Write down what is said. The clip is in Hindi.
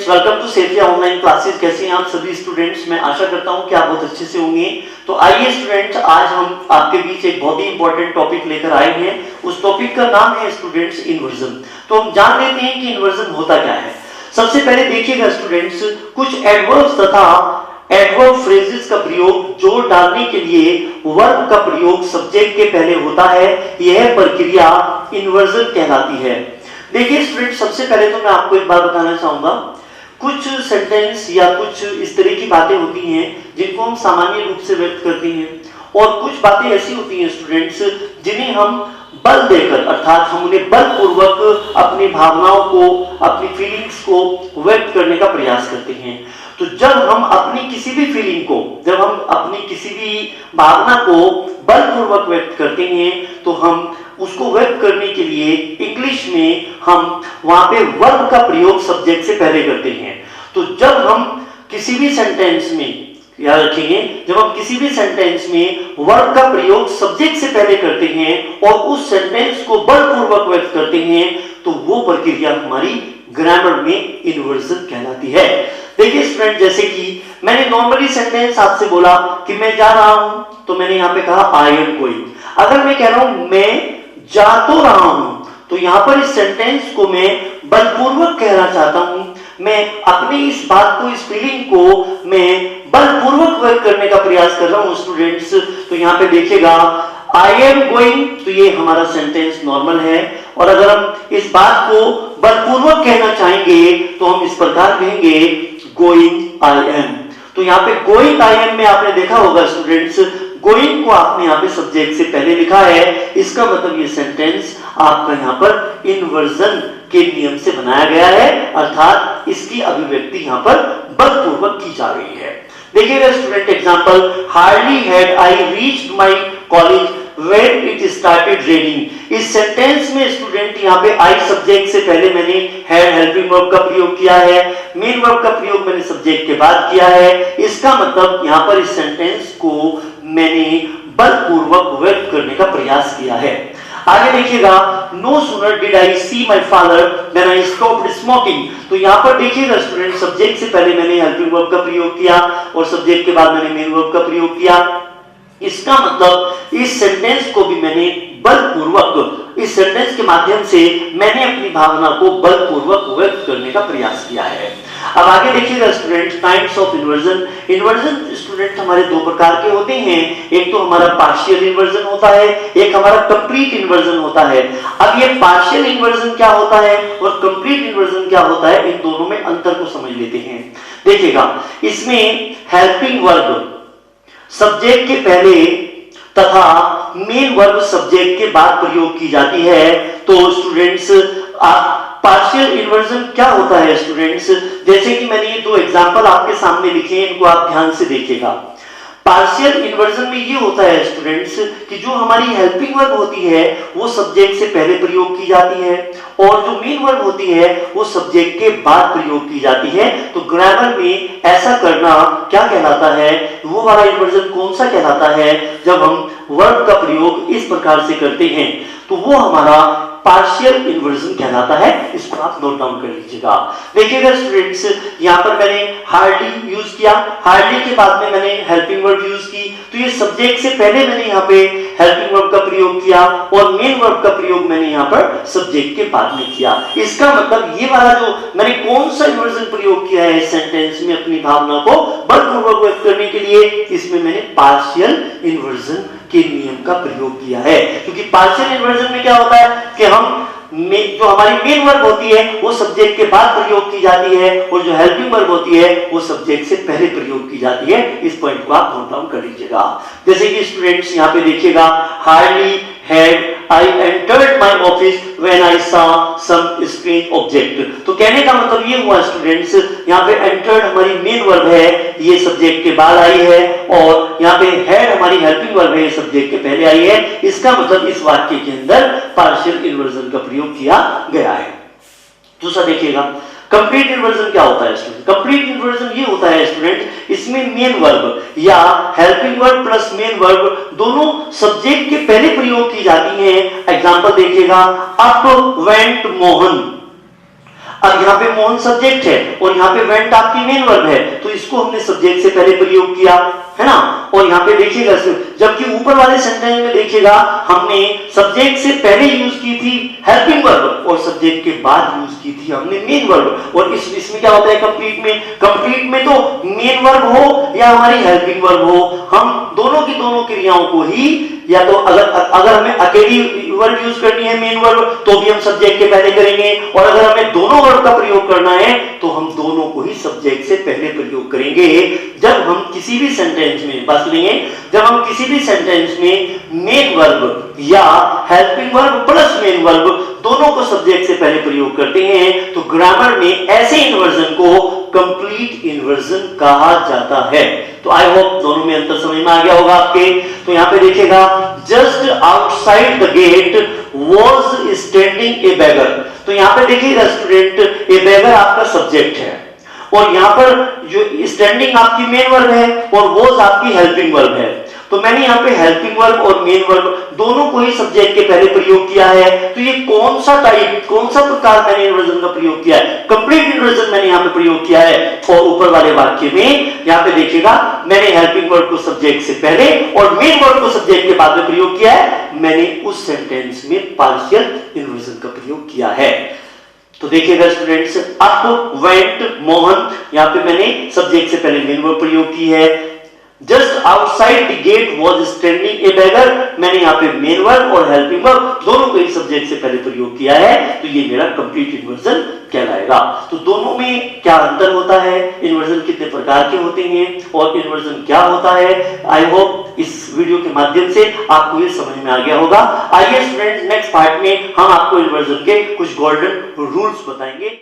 स्टूडेंट्स, वेलकम टू सेफिया ऑनलाइन क्लासेस। कैसे हैं आप सभी स्टूडेंट्स? मैं आशा करता हूं कि आप बहुत अच्छे से होंगे। तो आइए स्टूडेंट्स, आज हम आपके बीच एक बहुत ही इंपॉर्टेंट टॉपिक लेकर आए हैं। उस टॉपिक का नाम है स्टूडेंट्स इन्वर्जन। तो हम जान लेते हैं कि इन्वर्जन होता क्या है। सबसे पहले देखिएगा स्टूडेंट्स, कुछ एडवर्ब्स तथा एडवर्ब फ्रेजेस का प्रयोग जोड़ डालने के लिए वर्ब का प्रयोग सब्जेक्ट के पहले होता है। यह प्रक्रिया इन्वर्जन कहलाती है। देखिए स्टूडेंट, सबसे पहले तो मैं आपको एक बात बताना चाहूंगा। कुछ सेंटेंस या कुछ इस तरह की बातें होती हैं जिनको हम सामान्य रूप से व्यक्त करते हैं, और कुछ बातें ऐसी होती हैं स्टूडेंट्स जिन्हें हम बल देकर, अर्थात हम उन्हें बलपूर्वक अपनी भावनाओं को, अपनी फीलिंग्स को व्यक्त करने का प्रयास करते हैं। तो जब हम अपनी किसी भी फीलिंग को, जब हम अपनी किसी भी भावना को बलपूर्वक व्यक्त करते हैं, तो हम उसको व्यक्त करने के लिए इंग्लिश में हम वहां पे वर्ब का प्रयोग सब्जेक्ट से पहले करते हैं। तो जब हम किसी भी सेंटेंस में, याद रखेंगे, जब हम किसी भी सेंटेंस में वर्ब का प्रयोग सब्जेक्ट से पहले करते हैं और उस सेंटेंस को बलपूर्वक व्यक्त करते हैं, तो वो प्रक्रिया हमारी ग्रामर में इन्वर्जन कहलाती है। देखिए स्टूडेंट, जैसे कि मैंने नॉर्मली सेंटेंस आपसे बोला कि मैं जा रहा हूं, तो मैंने यहां पे कहा आई एम गोइंग। अगर मैं कह रहा हूं मैं जा तो रहा हूं, तो यहां पर इस सेंटेंस को मैं बलपूर्वक कहना चाहता हूं। मैं अपनी इस बात को, इस फीलिंग को मैं बलपूर्वक व्यक्त करने का प्रयास कर रहा हूं स्टूडेंट्स। तो यहां पे देखिएगा आई एम गोइंग, तो ये हमारा सेंटेंस नॉर्मल है। और अगर हम इस बात को बलपूर्वक कहना चाहेंगे तो हम इस प्रकार कहेंगे गोइंग आई एम। तो यहां पे गोइंग आई एम में आपने देखा होगा स्टूडेंट्स, गोइंग को आपने यहां पे सब्जेक्ट से पहले लिखा है। इसका मतलब ये सेंटेंस आपका यहां पर इन्वर्जन के नियम से बनाया गया है, अर्थात इसकी अभिव्यक्ति यहां पर बलपूर्वक की जा रही है। देखिएगा student, example, hardly had I reached my college when it started raining. इस सेंटेंस में स्टूडेंट यहां पे आई सब्जेक्ट से पहले मैंने हैड हेल्पिंग वर्ब का प्रयोग किया है, मेन वर्ब का प्रयोग मैंने सब्जेक्ट के बाद किया है। इसका मतलब यहां पर इस सेंटेंस को मैंने बलपूर्वक व्यक्त करने का प्रयास किया है। आगे देखिएगा, no sooner did I see my father when I stopped smoking. तो यहां पर देखिएगा स्टूडेंट, सब्जेक्ट से पहले मैंने हेल्पिंग वर्ब का प्रयोग किया और सब्जेक्ट के बाद मैंने मेन वर्ब का प्रयोग किया। इसका मतलब इस सेंटेंस को भी मैंने बलपूर्वक, इस सेंटेंस के माध्यम से मैंने अपनी भावना को बलपूर्वक व्यक्त करने का प्रयास किया है। अब आगे देखिएगा student, types of inversion. Inversion student हमारे दो प्रकार के होते हैं। एक तो हमारा पार्शियल इन्वर्जन होता है, एक हमारा कंप्लीट इन्वर्जन होता है। अब ये पार्शियल इन्वर्जन क्या होता है और कंप्लीट इन्वर्जन क्या होता है, इन दोनों में अंतर को समझ लेते हैं। देखिएगा, इसमें हेल्पिंग वर्ब सब्जेक्ट के पहले तथा मेन वर्ब सब्जेक्ट के बाद प्रयोग की जाती है। तो स्टूडेंट्स, पार्शियल इन्वर्जन क्या होता है स्टूडेंट्स? जैसे कि मैंने ये दो एग्जांपल आपके सामने लिखे हैं, इनको आप ध्यान से देखिएगा। पार्शियल इन्वर्जन में ये होता है स्टूडेंट्स कि जो हमारी हेल्पिंग वर्ब होती है वो सब्जेक्ट से पहले प्रयोग की जाती है, और जो मेन वर्ब होती है वो सब्जेक्ट के बाद प्रयोग की जाती है। तो ग्रामर में ऐसा करना क्या कहलाता है? वो वाला इन्वर्जन कौन सा कहलाता है? जब हम वर्ब का प्रयोग इस प्रकार से करते हैं तो वो हमारा पार्शियल इन्वर्जन कहलाता है। इसको आप नोट डाउन कर लीजिएगा। देखिएगा स्टूडेंट्स, यहां पर मैंने हार्डली यूज किया, हार्डली के बाद में मैंने हेल्पिंग वर्ब यूज की। तो ये सब्जेक्ट से पहले मैंने यहां पे हेल्पिंग वर्ब का प्रयोग किया और मेन वर्ब का प्रयोग मैंने यहां पर सब्जेक्ट के बाद में किया। इसका मतलब ये वाला जो मैंने कौन सा इन्वर्जन प्रयोग किया है इस सेंटेंस में अपनी भावना को बलपूर्वक व्यक्त करने के लिए, इसमें मैंने पार्शियल इन्वर्जन के नियम का प्रयोग किया है। क्योंकि पार्शियल इन्वर्जन में क्या होता है कि हम जो हमारी मेन वर्ब होती है वो सब्जेक्ट के बाद प्रयोग की जाती है, और जो हेल्पिंग वर्ब होती है वो सब्जेक्ट से पहले प्रयोग की जाती है। इस पॉइंट को आप नोट डाउन कर लीजिएगा। जैसे कि स्टूडेंट्स यहां पे देखिएगा, hardly had I entered my office when I saw some strange object. तो कहने का मतलब ये हुआ स्टूडेंट्स, यहां पे एंटर्ड हमारी मेन वर्ब है, ये सब्जेक्ट के बाद आई है, और यहां पे हैड हमारी हेल्पिंग वर्ब है, सब्जेक्ट के पहले आई है। इसका मतलब इस वाक्य के अंदर पार्शियल इन्वर्जन का प्रयोग किया गया है। दूसरा देखिएगा, कंप्लीट इन्वर्जन क्या होता है स्टूडेंट? कंप्लीट इन्वर्जन ये होता है स्टूडेंट, इसमें मेन वर्ब या helping verb plus main verb दोनों सब्जेक्ट के पहले प्रयोग की जाती हैं। एग्जांपल देखिएगा, अप वेंट मोहन। अब यहाँ पे मोहन सब्जेक्ट है और यहाँ पे वेंट आपकी मेन वर्ब है, तो इसको हमने सब्जेक्ट से पहले प्रयोग किया है ना। और यहाँ पे देखिएगा, जबकि ऊपर वाले सेंटेंस में देखिएगा हमने सब्जेक्ट से पहले यूज की थी हेल्पिंग वर्ब और सब्जेक्ट के बाद यूज की थी हमने मेन वर्ब। और इसमें क्या होता है कंप्लीट में तो मेन वर्ब हो या हमारी हेल्पिंग वर्ब हो, हम दोनों की दोनों क्रियाओं को ही, या तो अगर हमें अकेली वर्ब यूज करनी है मेन वर्ब तो भी हम सब्जेक्ट के पहले करेंगे, और अगर हमें दोनों वर्ब का प्रयोग करना है तो हम दोनों को ही सब्जेक्ट से पहले प्रयोग करेंगे। जब हम किसी भी सेंटेंस में, बस लेंगे, जब हम किसी भी सेंटेंस में मेन वर्ब या helping verb plus main verb दोनों को सब्जेक्ट से पहले प्रयोग करते हैं तो ग्रामर में ऐसे इन्वर्जन को कंप्लीट इन्वर्जन कहा जाता है। तो आई होप दोनों में अंतर समझ में आ गया होगा आपके। तो यहाँ पे देखिएगा, just outside the gate was standing a beggar. तो यहाँ पे देखिएगा स्टूडेंट, ए बेगर आपका सब्जेक्ट है और यहाँ पर जो स्टैंडिंग आपकी मेन वर्ब है और वॉज आपकी हेल्पिंग वर्ब है। तो मैंने यहाँ पे हेल्पिंग वर्ब और मेन वर्ब दोनों को ही सब्जेक्ट के पहले प्रयोग किया है। तो ये कौन सा प्रकार मैंने इन्वर्जन का प्रयोग किया है? कंप्लीट इन्वर्जन मैंने यहाँ पे प्रयोग किया है। और ऊपर वाले वाक्य में यहाँ पे देखिएगा, मैंने हेल्पिंग वर्ब को सब्जेक्ट से पहले और मेन वर्ब को सब्जेक्ट के बाद में प्रयोग किया है। मैंने उस सेंटेंस में पार्शियल इन्वर्जन का प्रयोग किया है। तो देखिएगा स्टूडेंट्स, अप, वेंट, मोहन, यहाँ पे मैंने सब्जेक्ट से पहले मेन वर्ब प्रयोग की है। Just outside the gate was standing a beggar, मैंने यहाँ पे मेन वर्ब और हेल्पिंग वर्ब दोनों को एक सब्जेक्ट से पहले प्रयोग किया है। तो ये मेरा कंप्लीट इन्वर्जन कहलाएगा। तो दोनों में क्या अंतर होता है, इन्वर्जन कितने प्रकार के होते हैं और इन्वर्जन क्या होता है, आई होप इस वीडियो के माध्यम से आपको ये समझ में आ गया होगा। आइए स्टूडेंट्स, नेक्स्ट पार्ट में हम आपको इन्वर्जन के कुछ गोल्डन रूल्स बताएंगे।